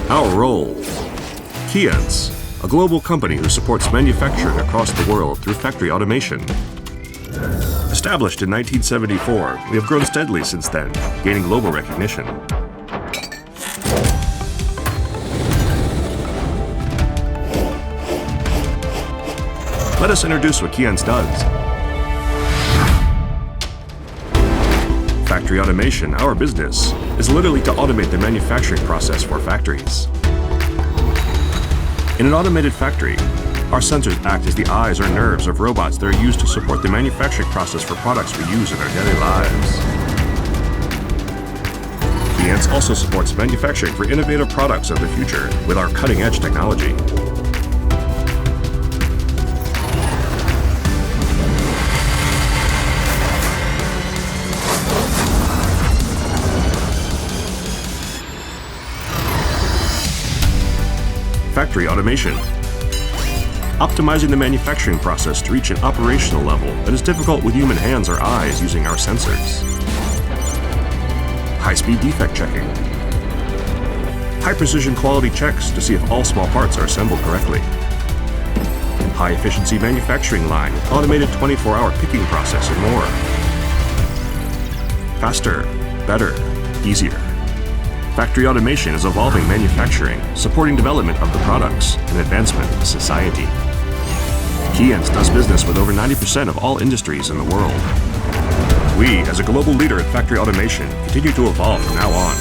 Our role. KEYENCE, a global company who supports manufacturing across the world through factory automation. Established in 1974, we have grown steadily since then, gaining global recognition. Let us introduce what KEYENCE does. Factory automation, our business, is literally to automate the manufacturing process for factories. In an automated factory, our sensors act as the eyes or nerves of robots that are used to support the manufacturing process for products we use in our daily lives. KEYENCE also supports manufacturing for innovative products of the future with our cutting-edge technology. Factory automation. Optimizing the manufacturing process to reach an operational level that is difficult with human hands or eyes using our sensors. High-speed defect checking. High-precision quality checks to see if all small parts are assembled correctly. High-efficiency manufacturing line with automated 24-hour picking process and more. Faster, better, easier. Factory automation is evolving manufacturing, supporting development of the products and advancement of society. KEYENCE does business with over 90% of all industries in the world. We, as a global leader in factory automation, continue to evolve from now on.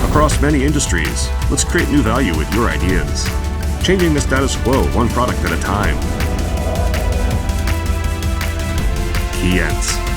Across many industries, let's create new value with your ideas, changing the status quo one product at a time. KEYENCE.